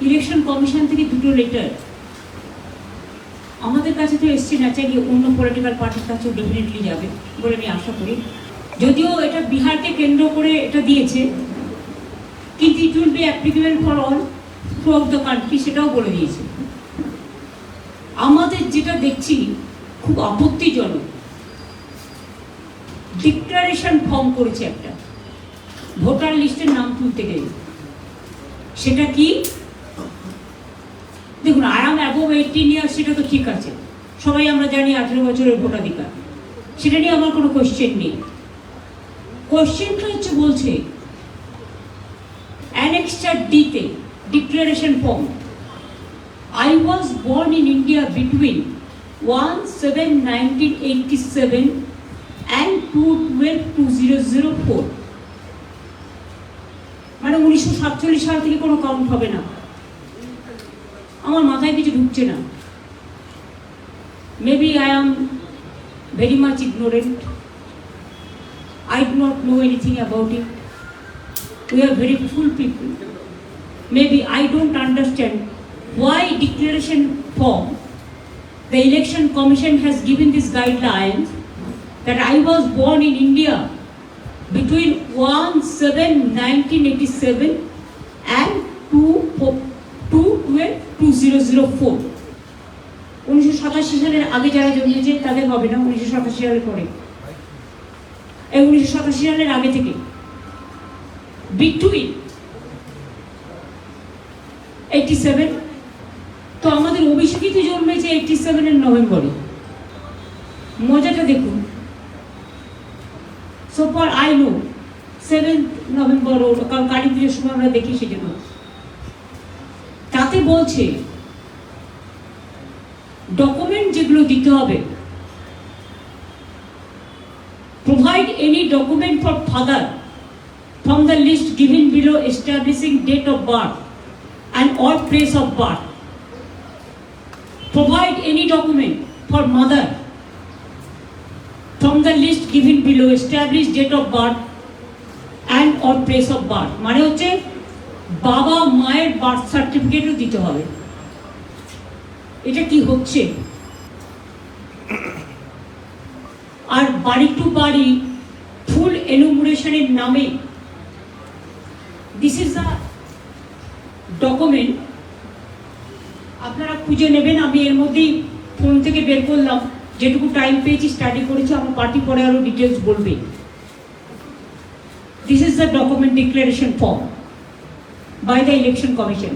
Election commission থেকে দুটো letter আমাদের কাছে তো এসছে, না চাইলে অন্য পলিটিক্যাল পার্টির কাছেও ডেফিনেটলি যাবে বলে আমি আশা করি। যদিও এটা বিহারকে কেন্দ্র করে এটা দিয়েছে, কিন্তু it will be applicable for all through out the country, সেটাও বলে দিয়েছে। আমাদের যেটা দেখছি খুব আপত্তিজনক, ডিক্লারেশন ফর্ম করেছে একটা ভোটার লিস্টের নাম তুলতে গেলে। সেটা কি? দেখুন, আই অ্যাম অ্যাবভ 18 ইয়ার্স, সেটা তো ঠিক আছে, সবাই আমরা জানি 18 বছরের ভোটাধিকার, সেটা নিয়ে আমার কোনো কোয়েশ্চেন নেই। কোয়েশ্চেনটা হচ্ছে বলছে অ্যানেক্সচার ডিতে declaration form, I was born in India between 1/7/1987 and 2/12/2004, মানে 1947 সাল থেকে কোনো কাউন্ট হবে না। আমার মাথায় কিছু ঢুকছে না। Maybe I am very much ignorant. I do not know anything about it. We are very full people. Maybe I don't understand why declaration form the election commission has given this guidelines that I was born in India between 1/7/1987 and 2/12/2004. 1987 সালের আগে যারা জন্মেছে তাদের হবে না, 1987 সালের পরে, এই 1987 সালের আগে থেকে বিটুইন 87। তো আমাদের অভিষেকিত জন্মেছে 87 নভেম্বরে। মজাটা দেখুন, so for I know 7 November, কারণ কালী পুজোর সময় আমরা দেখি সেজন্য। তাতে বলছে ডকুমেন্ট যেগুলো দিতে হবে, provide any document for father from the list given below establishing date of birth and or place of birth. Provide any document for mother from the list given below establish date of birth and or place of birth, মানে হচ্ছে বাবা মায়ের birth সার্টিফিকেটও দিতে হবে। এটা কি হচ্ছে? আর বাড়ি টু বাড়ি ফুল এনুমারেশনের নামে দিস ইজ দ্য ডকুমেন্ট, আপনারা খুঁজে নেবেন। আমি এর মধ্যেই ফোন থেকে বের করলাম, যেটুকু টাইম পেয়েছি স্টাডি করেছি, আমার পার্টি পরে আরো ডিটেলস বলবে। This is the document declaration form by the election commission.